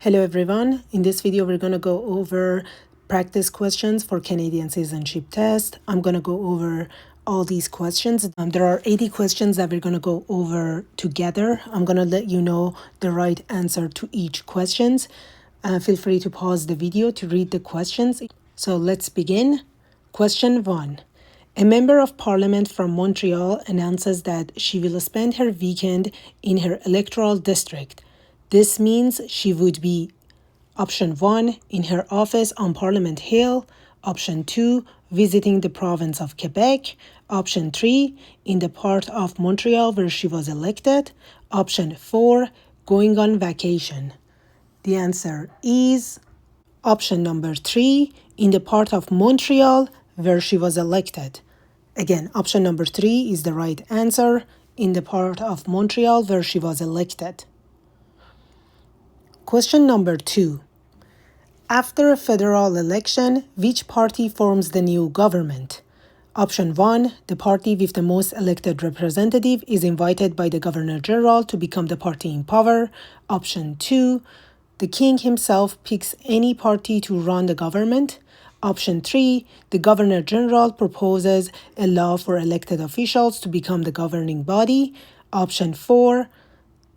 Hello everyone, in this video we're going to go over practice questions for Canadian Citizenship Test. I'm going to go over all these questions. There are 80 questions that we're going to go over together. I'm going to let you know the right answer to each questions. Feel free to pause the video to read the questions. So let's begin. Question 1. A member of parliament from Montreal announces that she will spend her weekend in her electoral district. This means she would be option 1, in her office on Parliament Hill, option 2, visiting the province of Quebec, option 3, in the part of Montreal where she was elected, option 4, going on vacation. The answer is option number 3, in the part of Montreal where she was elected. Again, option number 3 is the right answer, in the part of Montreal where she was elected. Question number 2. After a federal election, which party forms the new government? Option 1. The party with the most elected representative is invited by the Governor General to become the party in power. Option 2. The King himself picks any party to run the government. Option 3. The Governor General proposes a law for elected officials to become the governing body. Option 4.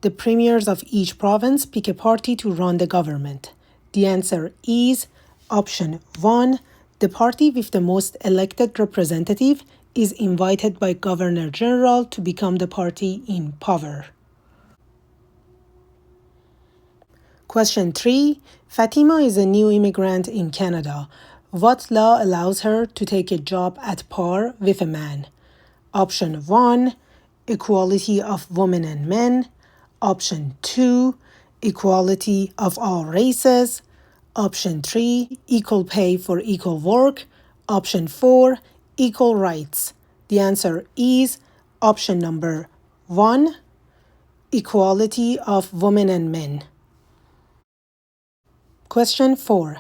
The premiers of each province pick a party to run the government. The answer is option 1. The party with the most elected representative is invited by Governor General to become the party in power. Question 3. Fatima is a new immigrant in Canada. What law allows her to take a job at par with a man? Option 1. Equality of women and men. Option 2, equality of all races. Option 3, equal pay for equal work. Option 4, equal rights. The answer is option number 1, equality of women and men. Question 4.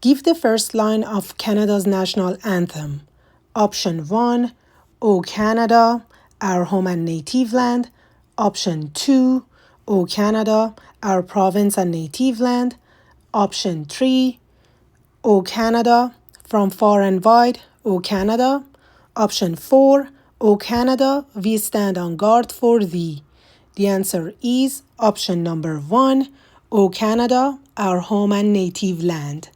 Give the first line of Canada's national anthem. Option 1, O Canada, our home and native land. Option 2, O Canada, our province and native land. Option 3, O Canada, from far and wide, O Canada. Option 4, O Canada, we stand on guard for thee. The answer is option number 1, O Canada, our home and native land.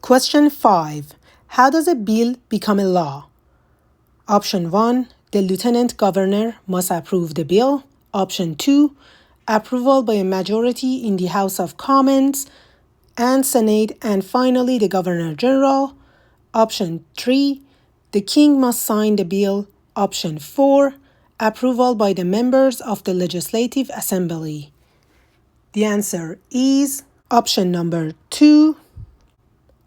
Question 5. How does a bill become a law? Option 1, the Lieutenant Governor must approve the bill. Option 2, approval by a majority in the House of Commons and Senate, and finally the Governor General. Option 3, the King must sign the bill. Option 4, approval by the members of the Legislative Assembly. The answer is option number 2,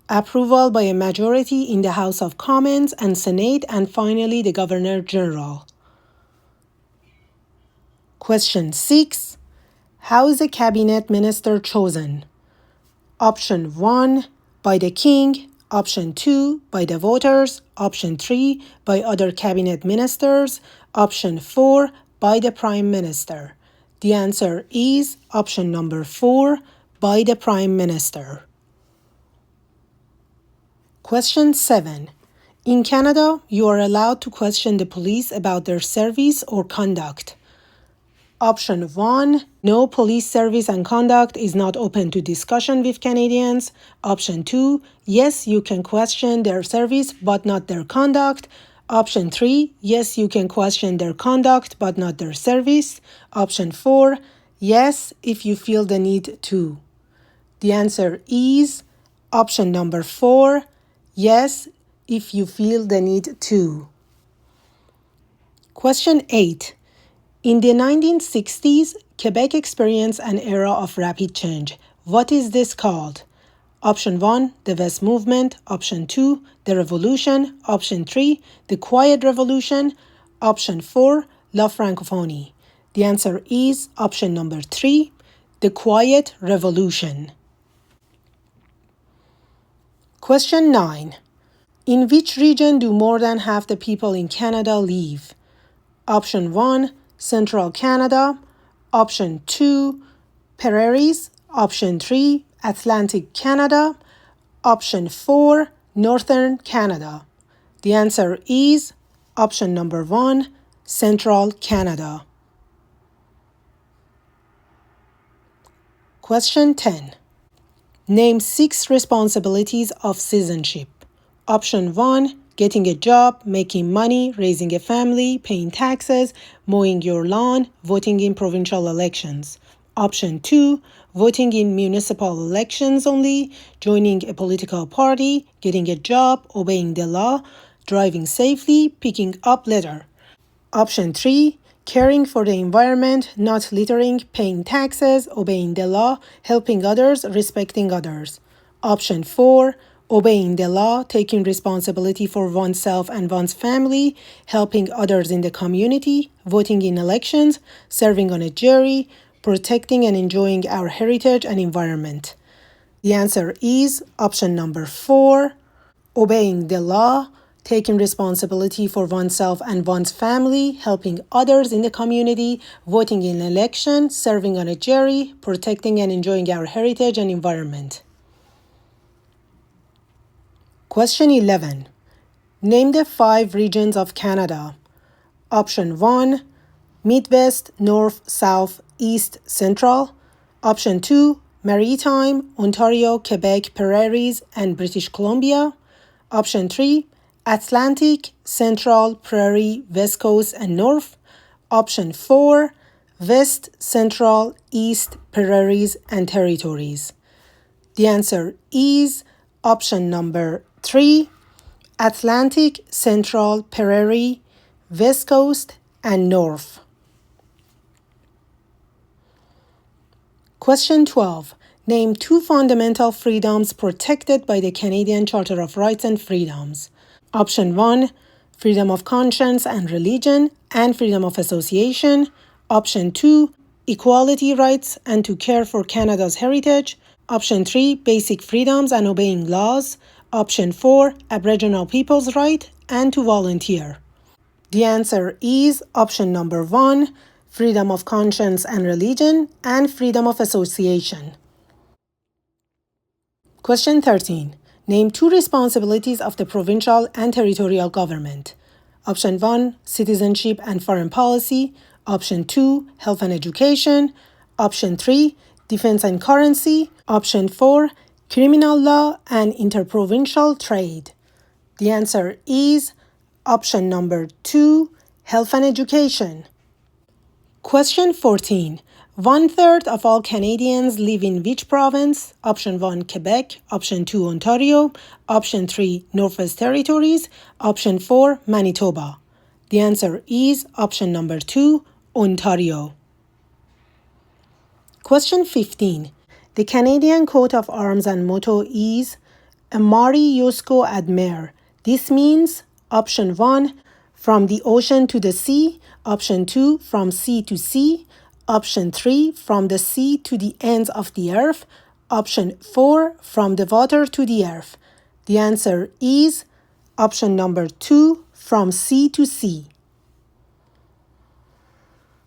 approval by a majority in the House of Commons and Senate, and finally the Governor General. Question 6. How is a cabinet minister chosen? Option 1, by the King. Option 2, by the voters. Option 3, by other cabinet ministers. Option 4, by the Prime Minister. The answer is option number 4, by the Prime Minister. Question 7. In Canada, you are allowed to question the police about their service or conduct. Option 1, no, police service and conduct is not open to discussion with Canadians. Option 2, yes, you can question their service but not their conduct. Option 3, yes, you can question their conduct but not their service. Option 4, yes, if you feel the need to. The answer is option number 4, yes, if you feel the need to. Question 8. In the 1960s, Quebec experienced an era of rapid change. What is this called? Option 1, the West Movement. Option 2, the Revolution. Option 3, the Quiet Revolution. Option 4, La Francophonie. The answer is option number 3, the Quiet Revolution. Question 9. In which region do more than half the people in Canada live? Option 1, Central Canada. Option 2, Prairies. Option 3, Atlantic Canada. Option 4, Northern Canada. The answer is option number 1, Central Canada. Question 10. Name 6 responsibilities of citizenship. Option 1, getting a job, making money, raising a family, paying taxes, mowing your lawn, voting in provincial elections. Option 2, voting in municipal elections only, joining a political party, getting a job, obeying the law, driving safely, picking up litter. Option 3, caring for the environment, not littering, paying taxes, obeying the law, helping others, respecting others. Option 4, obeying the law, taking responsibility for oneself and one's family, helping others in the community, voting in elections, serving on a jury, protecting and enjoying our heritage and environment. The answer is option number 4, obeying the law, taking responsibility for oneself and one's family, helping others in the community, voting in election, serving on a jury, protecting and enjoying our heritage and environment. Question 11. Name the 5 regions of Canada. Option 1, Midwest, North, South, East, Central. Option 2, Maritime, Ontario, Quebec, Prairies, and British Columbia. Option 3, Atlantic, Central, Prairie, West Coast, and North. Option 4, West, Central, East, Prairies, and Territories. The answer is option number 3, Atlantic, Central, Prairie, West Coast, and North. Question 12. Name 2 fundamental freedoms protected by the Canadian Charter of Rights and Freedoms. Option 1, freedom of conscience and religion and freedom of association. Option 2, equality rights and to care for Canada's heritage. Option 3, basic freedoms and obeying laws. Option 4, Aboriginal people's right and to volunteer. The answer is option number 1, freedom of conscience and religion and freedom of association. Question 13. Name 2 responsibilities of the provincial and territorial government. Option 1, citizenship and foreign policy. Option 2, health and education. Option 3, defense and currency. Option 4, criminal law and interprovincial trade. The answer is option number 2, health and education. Question 14. 1/3 of all Canadians live in which province? Option 1, Quebec. Option 2, Ontario. Option 3, Northwest Territories. Option 4, Manitoba. The answer is option number 2, Ontario. Question 15. The Canadian coat of arms and motto is Amari Yosko Admer. This means option 1, from the ocean to the sea. Option 2, from sea to sea. Option 3, from the sea to the ends of the earth. Option 4, from the water to the earth. The answer is option number 2, from sea to sea.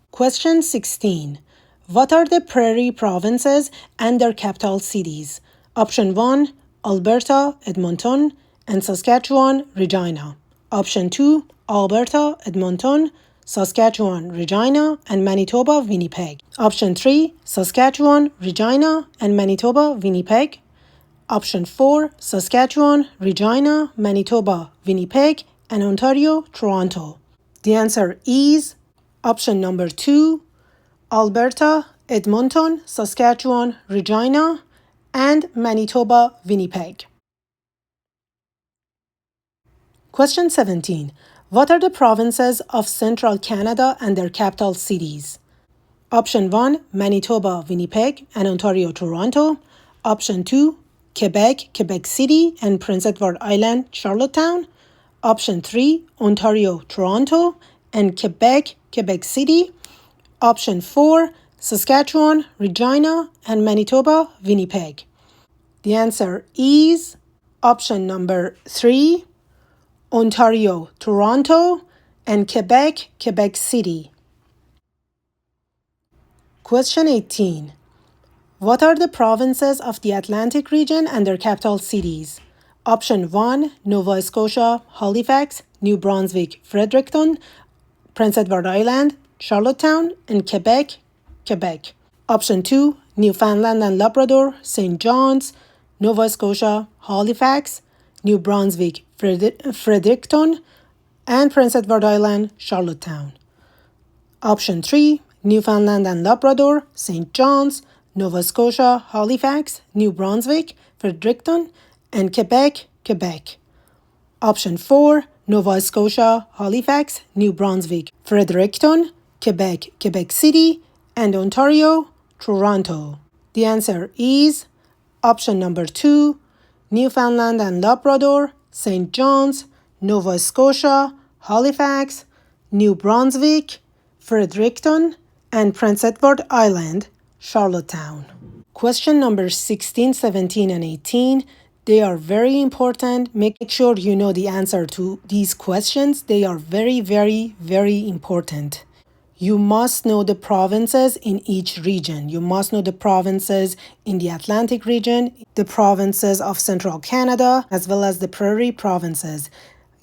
Question 16. What are the prairie provinces and their capital cities? Option 1, Alberta, Edmonton, and Saskatchewan, Regina. Option 2, Alberta, Edmonton, Saskatchewan, Regina, and Manitoba, Winnipeg. Option 3, Saskatchewan, Regina, and Manitoba, Winnipeg. Option 4, Saskatchewan, Regina, Manitoba, Winnipeg, and Ontario, Toronto. The answer is option number 2, Alberta, Edmonton, Saskatchewan, Regina, and Manitoba, Winnipeg. Question 17. What are the provinces of Central Canada and their capital cities? Option 1, Manitoba, Winnipeg, and Ontario, Toronto. Option 2, Quebec, Quebec City, and Prince Edward Island, Charlottetown. Option 3, Ontario, Toronto, and Quebec, Quebec City. Option 4, Saskatchewan, Regina, and Manitoba, Winnipeg. The answer is option number 3, Ontario, Toronto, and Quebec, Quebec City. Question 18. What are the provinces of the Atlantic region and their capital cities? Option 1, Nova Scotia, Halifax, New Brunswick, Fredericton, Prince Edward Island, Charlottetown, and Quebec, Quebec. Option 2, Newfoundland and Labrador, St. John's, Nova Scotia, Halifax, New Brunswick, Fredericton, and Prince Edward Island, Charlottetown. Option 3, Newfoundland and Labrador, St. John's, Nova Scotia, Halifax, New Brunswick, Fredericton, and Quebec, Quebec. Option 4, Nova Scotia, Halifax, New Brunswick, Fredericton, Quebec, Quebec City, and Ontario, Toronto. The answer is option number 2, Newfoundland and Labrador, St. John's, Nova Scotia, Halifax, New Brunswick, Fredericton, and Prince Edward Island, Charlottetown. Question number 16, 17, and 18. They are very important. Make sure you know the answer to these questions. They are very, very, very important. You must know the provinces in each region. You must know the provinces in the Atlantic region, the provinces of Central Canada, as well as the Prairie provinces.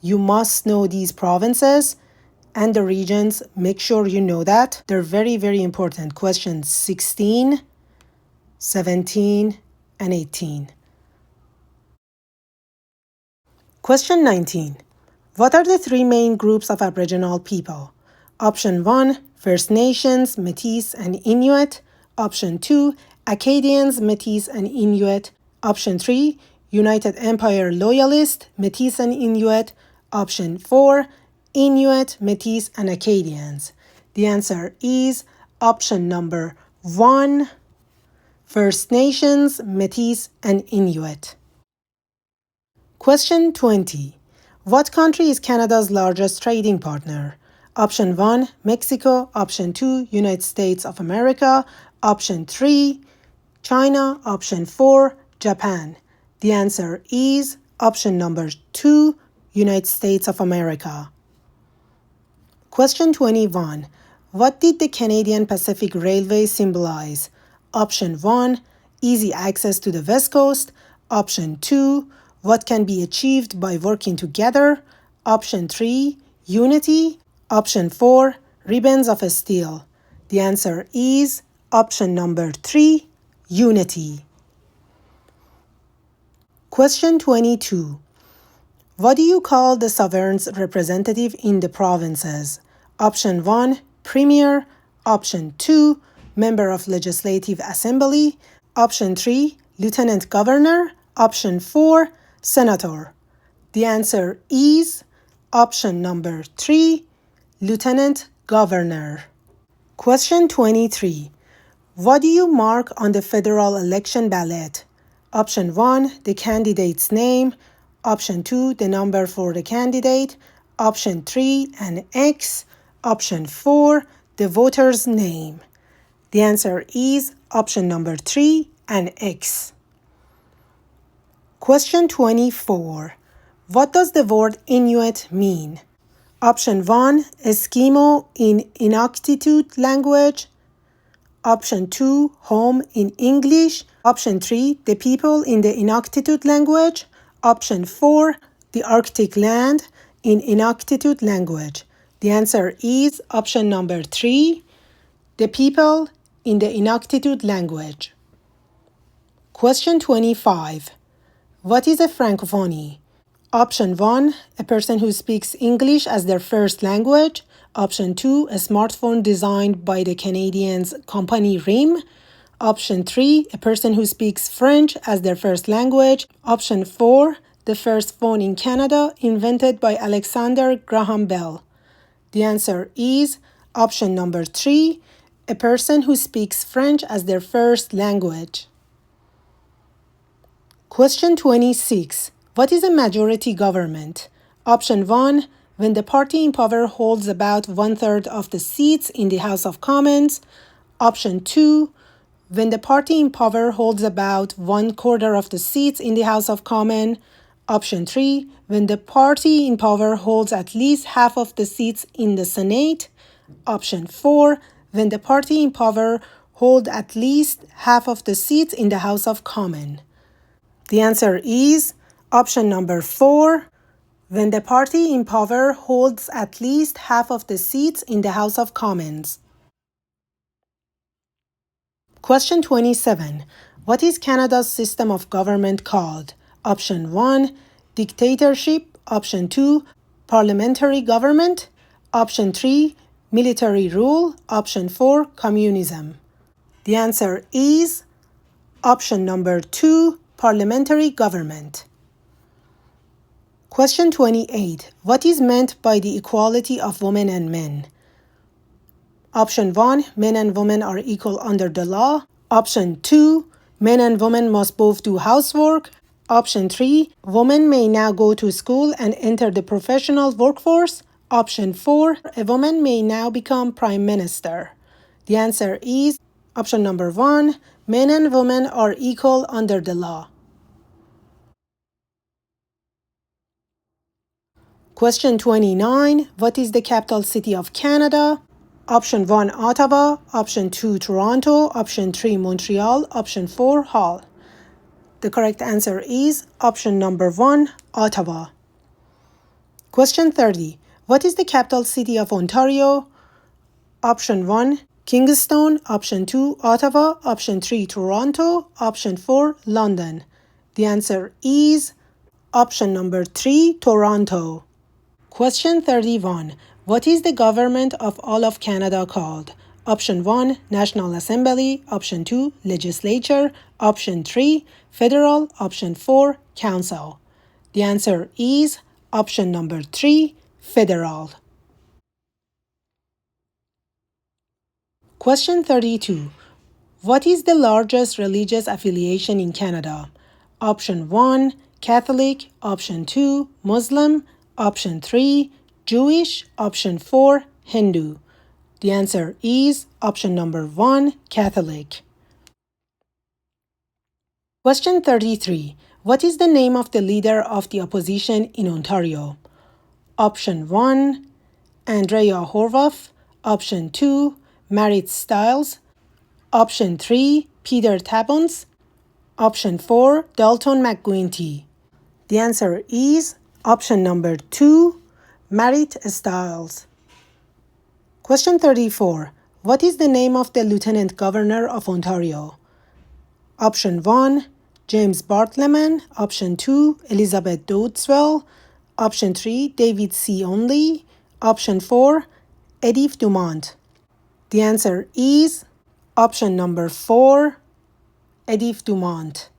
You must know these provinces and the regions. Make sure you know that. They're very, very important. Questions 16, 17, and 18. Question 19. What are the three main groups of Aboriginal people? Option 1, First Nations, Métis, and Inuit. Option 2, Acadians, Métis, and Inuit. Option 3, United Empire Loyalist, Métis, and Inuit. Option 4, Inuit, Métis, and Acadians. The answer is option number 1, First Nations, Métis, and Inuit. Question 20. What country is Canada's largest trading partner? Option 1, Mexico. Option 2, United States of America. Option 3, China. Option 4, Japan. The answer is option number 2, United States of America. Question 21. What did the Canadian Pacific Railway symbolize? Option 1, easy access to the West Coast. Option 2, what can be achieved by working together. Option 3, unity. Option 4, ribbons of steel. The answer is option number 3, unity. Question 22. What do you call the sovereign's representative in the provinces? Option 1, Premier. Option 2, Member of Legislative Assembly. Option 3, Lieutenant Governor. Option 4, Senator. The answer is option number 3, Lieutenant Governor. Question 23. What do you mark on the federal election ballot? Option 1, the candidate's name. Option 2, the number for the candidate. Option 3, an X. Option 4, the voter's name. The answer is option number 3, an X. Question 24. What does the word Inuit mean? Option 1, Eskimo in Inuktitut language. Option 2, home in English. Option 3, the people in the Inuktitut language. Option 4, the Arctic land in Inuktitut language. The answer is option number 3, the people in the Inuktitut language. Question 25. What is a francophone? Option 1, a person who speaks English as their first language. Option 2, a smartphone designed by the Canadians company RIM. Option 3, a person who speaks French as their first language. Option 4, the first phone in Canada invented by Alexander Graham Bell. The answer is option number 3, a person who speaks French as their first language. Question 26. What is a majority government? Option 1, when the party in power holds about 1/3 of the seats in the House of Commons. Option 2, when the party in power holds about 1/4 of the seats in the House of Commons. Option 3, when the party in power holds at least half of the seats in the Senate. Option 4, when the party in power hold at least half of the seats in the House of Commons? The answer is option number 4. When the party in power holds at least half of the seats in the House of Commons. Question 27. What is Canada's system of government called? Option 1, dictatorship. Option 2, parliamentary government. Option 3, military rule. Option 4, communism. The answer is option number 2, parliamentary government. Question 28. What is meant by the equality of women and men? Option 1, men and women are equal under the law. Option 2, men and women must both do housework. Option 3, women may now go to school and enter the professional workforce. Option 4, a woman may now become prime minister. The answer is option number 1, men and women are equal under the law. Question 29. What is the capital city of Canada? Option 1, Ottawa. Option 2, Toronto. Option 3, Montreal. Option 4, Hull. The correct answer is option number 1, Ottawa. Question 30. What is the capital city of Ontario? Option 1, Kingston. Option 2, Ottawa. Option 3, Toronto. Option 4, London. The answer is option number 3, Toronto. Question 31. What is the government of all of Canada called? Option 1, National Assembly. Option 2, Legislature. Option 3, Federal. Option 4, Council. The answer is option number 3, Federal. Question 32. What is the largest religious affiliation in Canada? Option 1, Catholic. Option 2, Muslim. Option 3, Jewish. Option 4, Hindu. The answer is option number 1, Catholic. Question 33. What is the name of the leader of the opposition in Ontario? Option 1, Andrea Horwath. Option 2, Marit Stiles. Option 3, Peter Tabuns. Option 4, Dalton McGuinty. The answer is option number 2, Marit Stiles. Question 34. What is the name of the Lieutenant Governor of Ontario? Option 1, James Bartleman. Option 2, Elizabeth Dodeswell. Option 3, David C. Onley. Option 4, Edith Dumont. The answer is option number 4, Edith Dumont.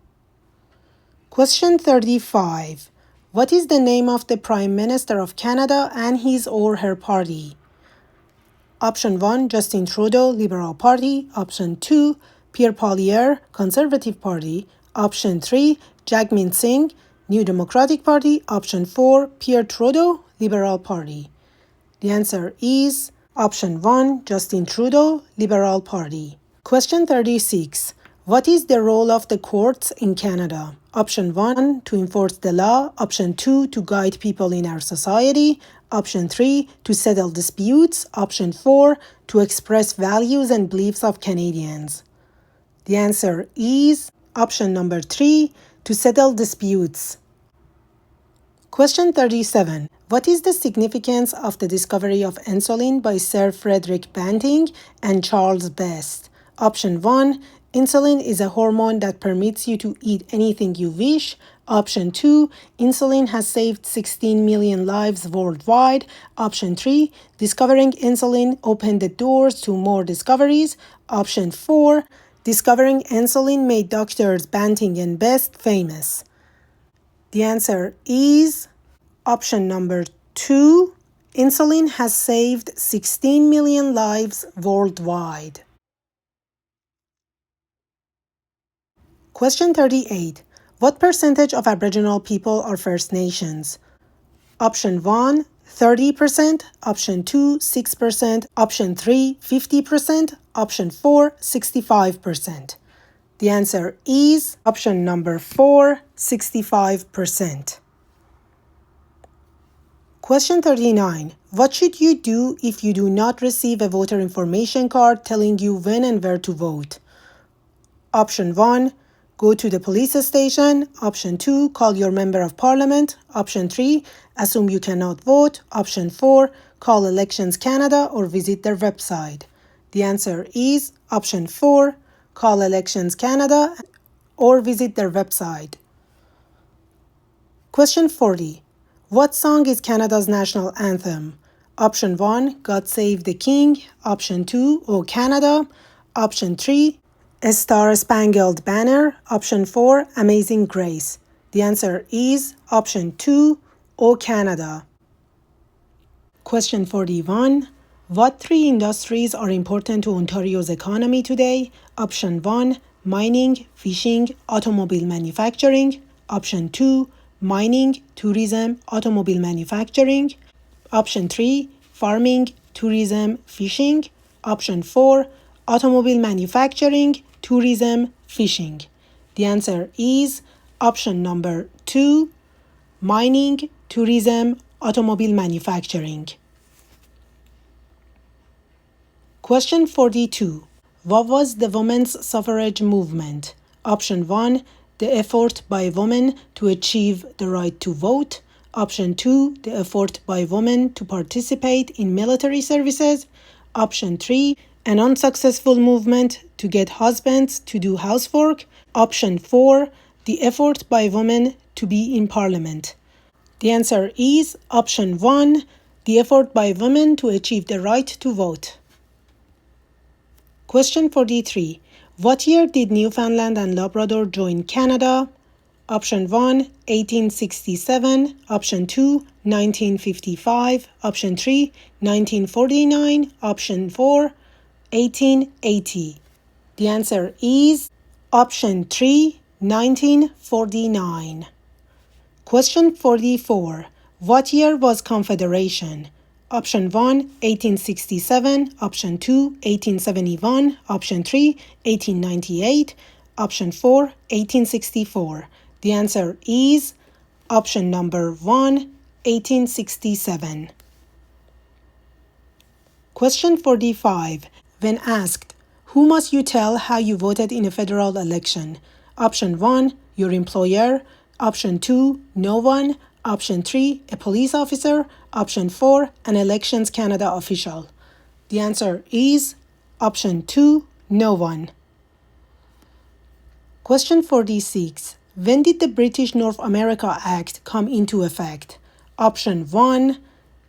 Question 35. What is the name of the Prime Minister of Canada and his or her party? Option 1, Justin Trudeau, Liberal Party. Option 2, Pierre Poilievre, Conservative Party. Option 3, Jagmeet Singh, New Democratic Party. Option 4, Pierre Trudeau, Liberal Party. The answer is option 1, Justin Trudeau, Liberal Party. Question 36. What is the role of the courts in Canada? Option 1, to enforce the law. Option 2, to guide people in our society. Option 3, to settle disputes. Option 4, to express values and beliefs of Canadians. The answer is option number 3, to settle disputes. Question 37. What is the significance of the discovery of insulin by Sir Frederick Banting and Charles Best? Option 1, insulin is a hormone that permits you to eat anything you wish. Option 2, insulin has saved 16 million lives worldwide. Option 3, discovering insulin opened the doors to more discoveries. Option 4, discovering insulin made doctors Banting and Best famous. The answer is option number 2, insulin has saved 16 million lives worldwide. Question 38. What percentage of Aboriginal people are First Nations? Option 1, 30%. Option 2, 6%. Option 3, 50%. Option 4, 65%. The answer is option number 4, 65%. Question 39. What should you do if you do not receive a voter information card telling you when and where to vote? Option 1, go to the police station. Option 2, call your member of parliament. Option 3, assume you cannot vote. Option 4, call Elections Canada or visit their website. The answer is option 4, call Elections Canada or visit their website. Question 40. What song is Canada's national anthem? Option 1, God Save the King. Option 2, O Canada. Option 3, A Star Spangled Banner. Option 4, Amazing Grace. The answer is option 2, O Canada. Question 41. What three industries are important to Ontario's economy today? Option 1, mining, fishing, automobile manufacturing. Option 2, mining, tourism, automobile manufacturing. Option 3, farming, tourism, fishing. Option 4, automobile manufacturing, tourism, fishing. The answer is option number 2, mining, tourism, automobile manufacturing. Question 42. What was the women's suffrage movement? Option 1, the effort by women to achieve the right to vote. Option 2, the effort by women to participate in military services. Option 3, an unsuccessful movement to get husbands to do housework. Option 4, the effort by women to be in parliament. The answer is option 1, the effort by women to achieve the right to vote. Question 43. What year did Newfoundland and Labrador join Canada? Option 1, 1867. Option 2, 1955. Option 3, 1949. Option 4, 1880. The answer is option 3, 1949. Question 44. What year was Confederation? Option 1, 1867. Option 2, 1871. Option 3, 1898. Option 4, 1864. The answer is option number 1, 1867. Question 45. When asked, who must you tell how you voted in a federal election? Option 1, your employer. Option 2, no one. Option 3, a police officer. Option 4, an Elections Canada official. The answer is option 2, no one. Question 46. When did the British North America Act come into effect? Option 1,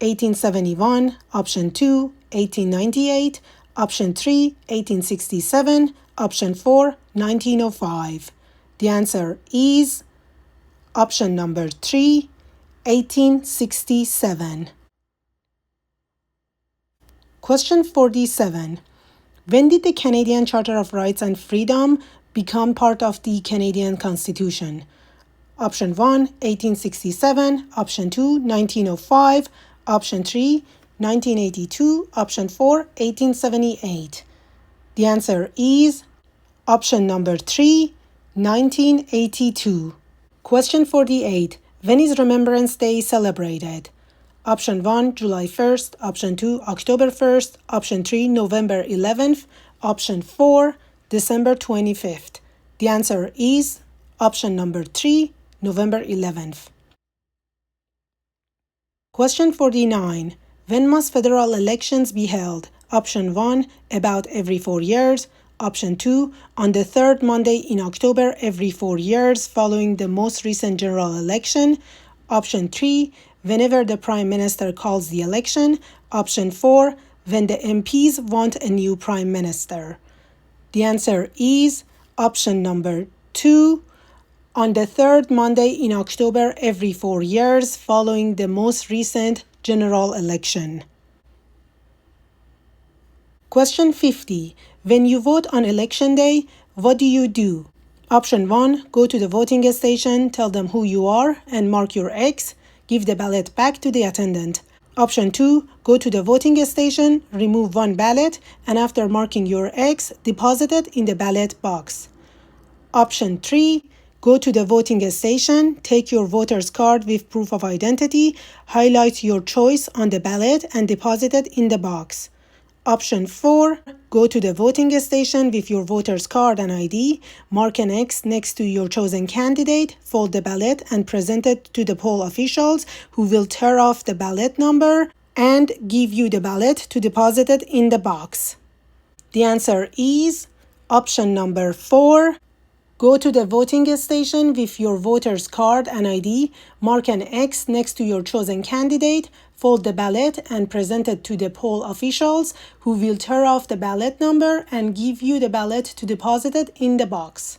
1871. Option 2, 1898. Option 3, 1867. Option 4, 1905. The answer is option number 3, 1867. Question 47. When did the Canadian Charter of Rights and Freedom become part of the Canadian Constitution? Option 1, 1867. Option 2, 1905. Option 3, 1982. Option 4, 1878. The answer is option number 3, 1982. Question 48. When is Remembrance Day celebrated? Option 1, July 1st. Option 2, October 1st. Option 3, November 11th. Option 4, December 25th. The answer is option number 3, November 11th. Question 49. When must federal elections be held? Option 1, about every 4 years. Option 2, on the third Monday in October every 4 years following the most recent general election. Option 3, whenever the Prime Minister calls the election. Option 4, when the MPs want a new Prime Minister. The answer is option number 2, on the third Monday in October every 4 years following the most recent general election. Question 50. When you vote on election day, what do you do? Option 1, go to the voting station, tell them who you are, and mark your X. Give the ballot back to the attendant. Option 2, go to the voting station, remove one ballot, and after marking your X, deposit it in the ballot box. Option 3, go to the voting station, take your voter's card with proof of identity, highlight your choice on the ballot, and deposit it in the box. Option 4, go to the voting station with your voter's card and ID, mark an X next to your chosen candidate, fold the ballot and present it to the poll officials who will tear off the ballot number and give you the ballot to deposit it in the box. The answer is option number 4. Go to the voting station with your voter's card and ID, mark an X next to your chosen candidate, fold the ballot and present it to the poll officials who will tear off the ballot number and give you the ballot to deposit it in the box.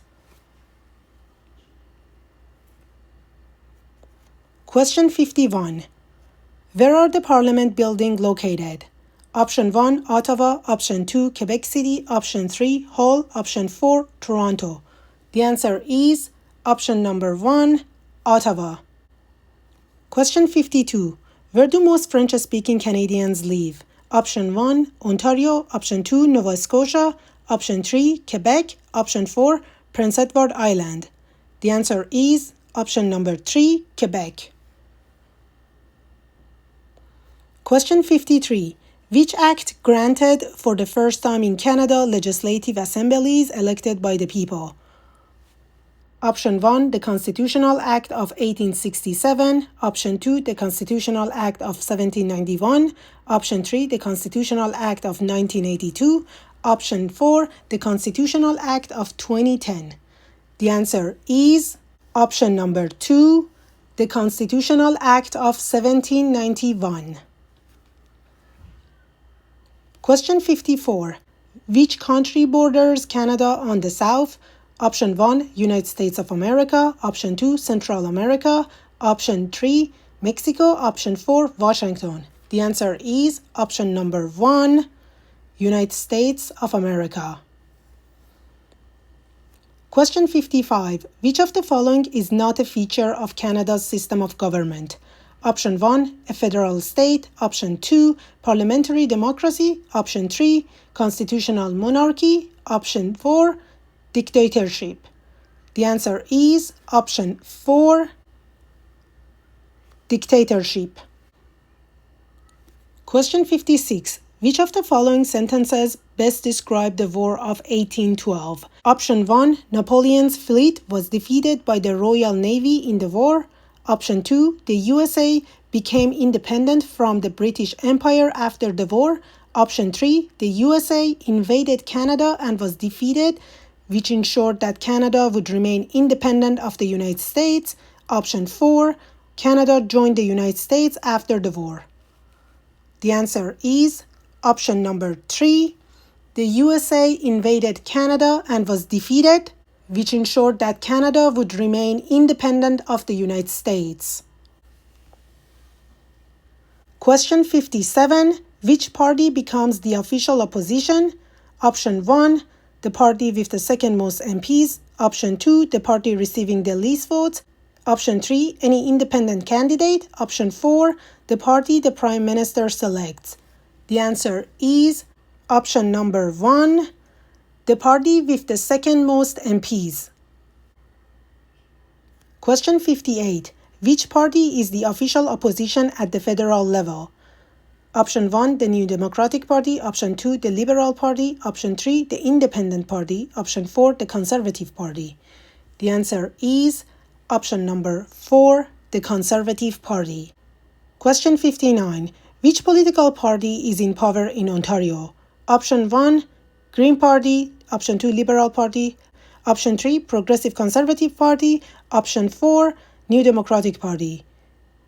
Question 51. Where are the Parliament building located? Option 1, Ottawa. Option 2, Quebec City. Option 3, Hull. Option 4, Toronto. The answer is option number 1, Ottawa. Question 52. Where do most French-speaking Canadians live? Option 1, Ontario. Option 2, Nova Scotia. Option 3, Quebec. Option 4, Prince Edward Island. The answer is option number 3, Quebec. Question 53. Which act granted for the first time in Canada legislative assemblies elected by the people? Option 1, the Constitutional Act of 1867. Option 2, the Constitutional Act of 1791. Option 3, the Constitutional Act of 1982. Option 4, the Constitutional Act of 2010. The answer is option number 2, the Constitutional Act of 1791. Question 54. Which country borders Canada on the south? Option 1, United States of America. Option 2, Central America. Option 3, Mexico. Option 4, Washington. The answer is option number 1, United States of America. Question 55. Which of the following is not a feature of Canada's system of government? Option 1, a federal state. Option 2, parliamentary democracy. Option 3, constitutional monarchy. Option 4, dictatorship. The answer is option 4, dictatorship. Question 56. Which of the following sentences best describe the War of 1812? Option 1, Napoleon's fleet was defeated by the Royal Navy in the war. Option 2, the USA became independent from the British Empire after the war. Option 3, the USA invaded Canada and was defeated, which ensured that Canada would remain independent of the United States. Option 4, Canada joined the United States after the war. The answer is option number 3, the USA invaded Canada and was defeated, which ensured that Canada would remain independent of the United States. Question 57. Which party becomes the official opposition? Option 1, the party with the second most MPs. Option 2, the party receiving the least votes. Option 3, any independent candidate. Option 4, the party the Prime Minister selects. The answer is option number 1, the party with the second most MPs. Question 58. Which party is the official opposition at the federal level? Option 1, the New Democratic Party. Option 2, the Liberal Party. Option 3, the Independent Party. Option 4, the Conservative Party. The answer is option number 4, the Conservative Party. Question 59. Which political party is in power in Ontario? Option 1, Green Party. Option 2, Liberal Party. Option 3, Progressive Conservative Party. Option 4, New Democratic Party.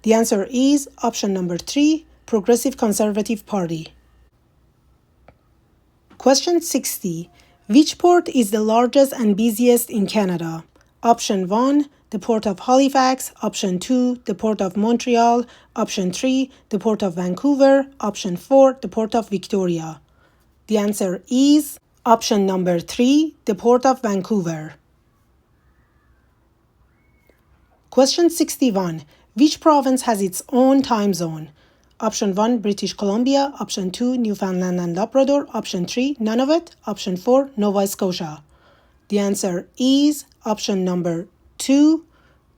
The answer is option number 3, Progressive Conservative Party. Question 60. Which port is the largest and busiest in Canada? Option 1, the Port of Halifax. Option 2, the Port of Montreal. Option 3, the Port of Vancouver. Option 4, the Port of Victoria. The answer is option number 3, the Port of Vancouver. Question 61. Which province has its own time zone? Option 1, British Columbia. Option 2, Newfoundland and Labrador. Option 3, none of it. Option 4, Nova Scotia. The answer is option number 2,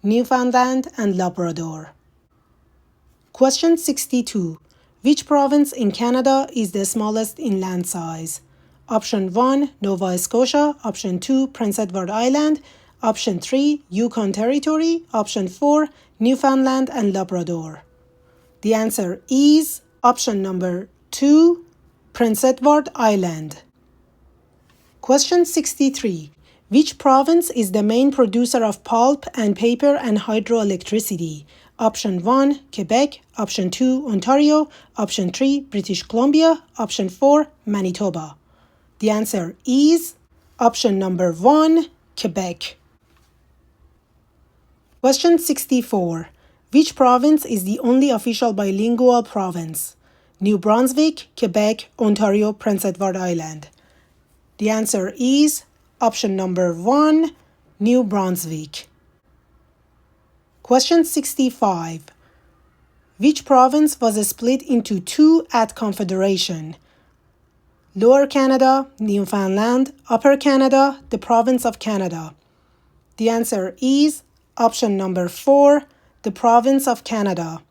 Newfoundland and Labrador. Question 62. Which province in Canada is the smallest in land size? Option 1, Nova Scotia. Option 2, Prince Edward Island. Option 3, Yukon Territory. Option 4, Newfoundland and Labrador. The answer is option number 2, Prince Edward Island. Question 63. Which province is the main producer of pulp and paper and hydroelectricity? Option 1, Quebec. Option 2, Ontario. Option 3, British Columbia. Option 4, Manitoba. The answer is option number 1, Quebec. Question 64. Which province is the only official bilingual province? New Brunswick, Quebec, Ontario, Prince Edward Island. The answer is option number 1, New Brunswick. Question 65. Which province was split into two at Confederation? Lower Canada, Newfoundland, Upper Canada, the Province of Canada. The answer is option number 4, the Province of Canada.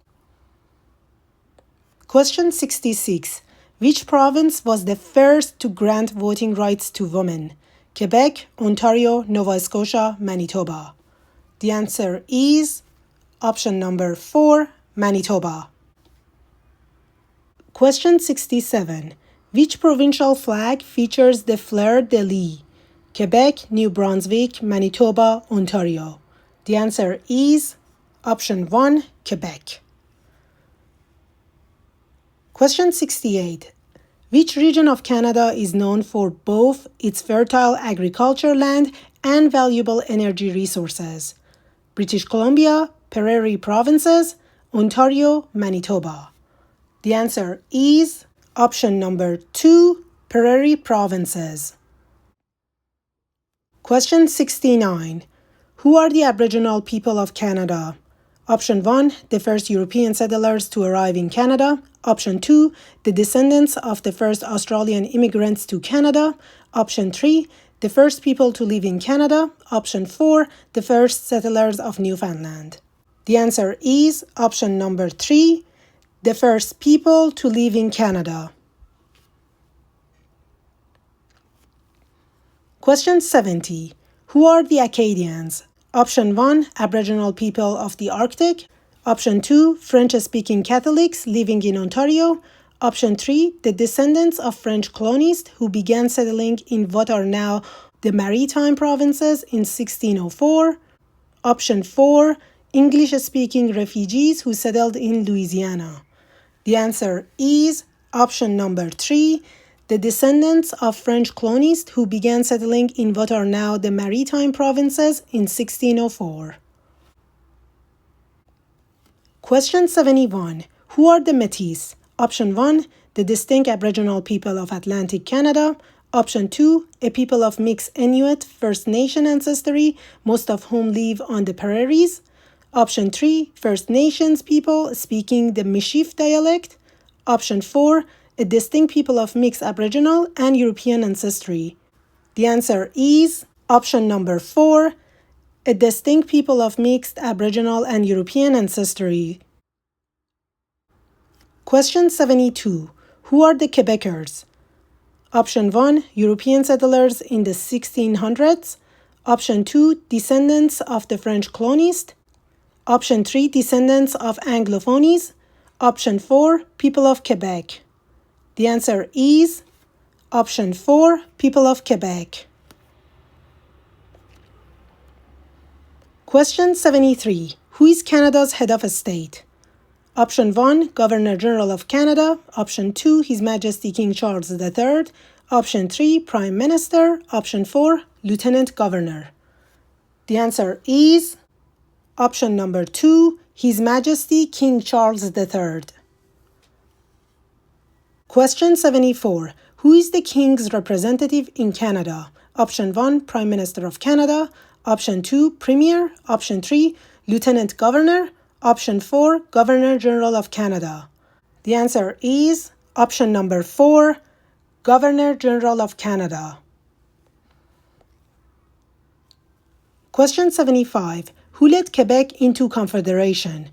Question 66. Which province was the first to grant voting rights to women? Quebec, Ontario, Nova Scotia, Manitoba. The answer is option number 4, Manitoba. Question 67. Which provincial flag features the fleur-de-lis? Quebec, New Brunswick, Manitoba, Ontario. The answer is option 1, Quebec. Question 68. Which region of Canada is known for both its fertile agriculture land and valuable energy resources? British Columbia, Prairie Provinces, Ontario, Manitoba. The answer is option number 2, Prairie Provinces. Question 69. Who are the Aboriginal people of Canada? Option 1, the first European settlers to arrive in Canada. Option 2, the descendants of the first Australian immigrants to Canada. Option 3, the first people to live in Canada. Option 4, the first settlers of Newfoundland. The answer is option number 3, the first people to live in Canada. Question 70. Who are the Acadians? Option 1, Aboriginal people of the Arctic. Option 2, French-speaking Catholics living in Ontario. Option 3, the descendants of French colonists who began settling in what are now the Maritime Provinces in 1604. Option 4, English-speaking refugees who settled in Louisiana. The answer is option number 3, the descendants of French colonists who began settling in what are now the Maritime Provinces in 1604. Question 71. Who are the Métis? Option 1, the distinct Aboriginal people of Atlantic Canada. Option 2, a people of mixed Inuit First Nation ancestry, most of whom live on the prairies. Option 3, First Nations people speaking the Michif dialect. Option 4, a distinct people of mixed Aboriginal and European ancestry. The answer is option number 4, a distinct people of mixed Aboriginal and European ancestry. Question 72. Who are the Quebecers? Option 1, European settlers in the 1600s. Option 2, descendants of the French colonists. Option 3, descendants of Anglophonies. Option 4, people of Quebec. The answer is option 4, people of Quebec. Question 73. Who is Canada's head of state? Option 1, Governor General of Canada. Option 2, His Majesty King Charles III. Option 3, Prime Minister. Option 4, Lieutenant Governor. The answer is option number 2, His Majesty King Charles III. Question 74. Who is the King's representative in Canada? Option 1, Prime Minister of Canada. Option 2, Premier. Option 3, Lieutenant Governor. Option 4, Governor General of Canada. The answer is option number 4, Governor General of Canada. Question 75. Who led Quebec into Confederation?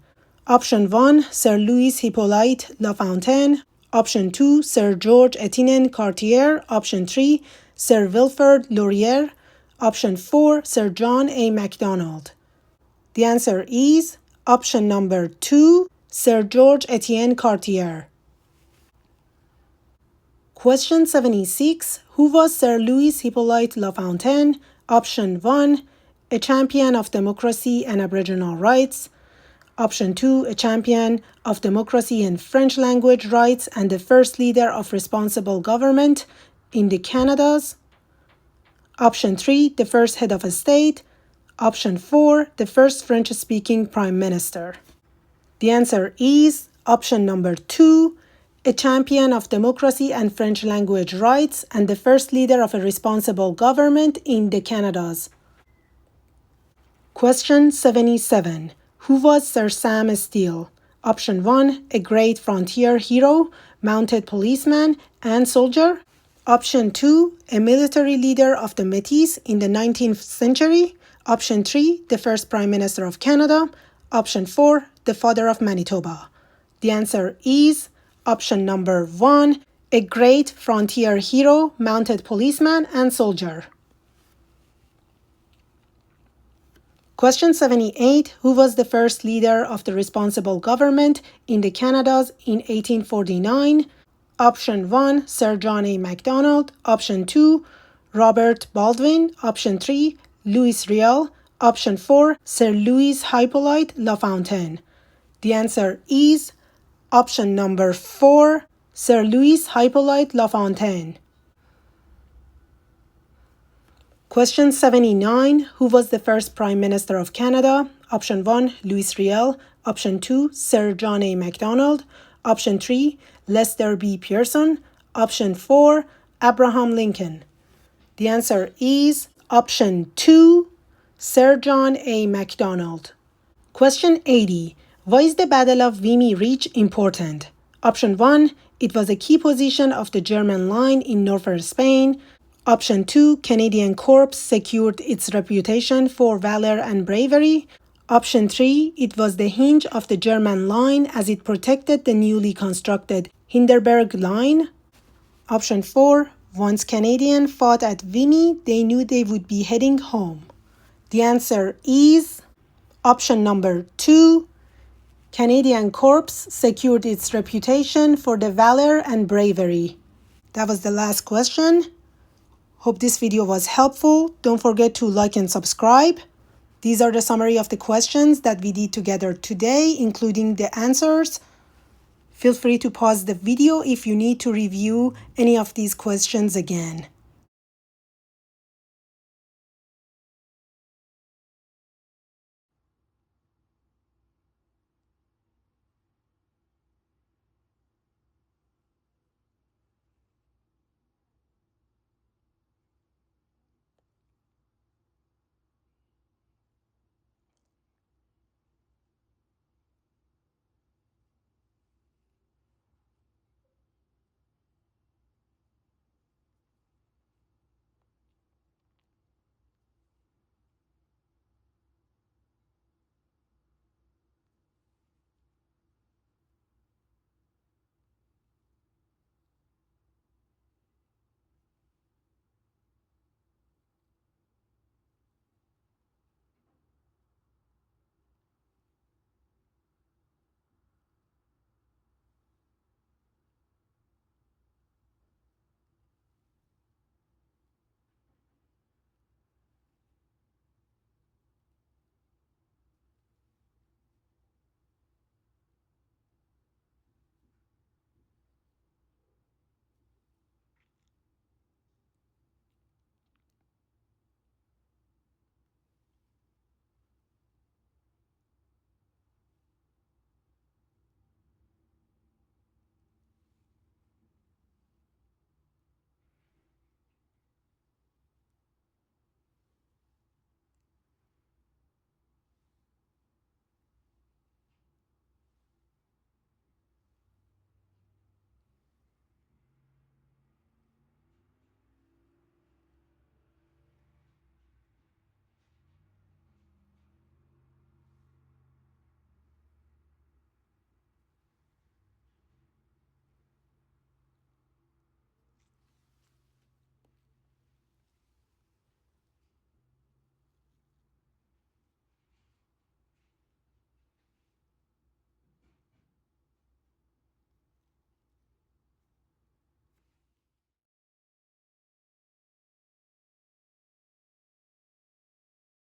Option 1, Sir Louis Hippolyte Lafontaine. Option 2, Sir George Etienne Cartier. Option 3, Sir Wilfrid Laurier. Option 4, Sir John A. Macdonald. The answer is option number 2, Sir George Etienne Cartier. Question 76. Who was Sir Louis Hippolyte Lafontaine? Option 1, a champion of democracy and Aboriginal rights. Option 2, a champion of democracy and French language rights and the first leader of responsible government in the Canadas. Option 3, the first head of a state. Option 4, the first French-speaking prime minister. The answer is option number 2, a champion of democracy and French language rights and the first leader of a responsible government in the Canadas. Question 77. Who was Sir Sam Steele? Option 1, a great frontier hero, mounted policeman, and soldier. Option 2, a military leader of the Métis in the 19th century. Option 3, the first Prime Minister of Canada. Option 4, the father of Manitoba. The answer is option number 1, a great frontier hero, mounted policeman, and soldier. Question 78. Who was the first leader of the responsible government in the Canadas in 1849? Option 1, Sir John A. Macdonald. Option 2, Robert Baldwin. Option 3, Louis Riel. Option 4, Sir Louis Hippolyte Lafontaine. The answer is option number 4, Sir Louis Hippolyte Lafontaine. Question 79. Who was the first Prime Minister of Canada? Option 1, Louis Riel. Option 2, Sir John A. Macdonald. Option 3, Lester B. Pearson. Option 4, Abraham Lincoln. The answer is option 2, Sir John A. Macdonald. Question 80. Why is the Battle of Vimy Ridge important? Option 1, it was a key position of the German line in northern Spain. Option 2, Canadian Corps secured its reputation for valor and bravery. Option 3, it was the hinge of the German line as it protected the newly constructed Hindenburg Line. Option 4, once Canadians fought at Vimy, they knew they would be heading home. The answer is option number 2, Canadian Corps secured its reputation for the valor and bravery. That was the last question. Hope this video was helpful. Don't forget to like and subscribe. These are the summary of the questions that we did together today, including the answers. Feel free to pause the video if you need to review any of these questions again.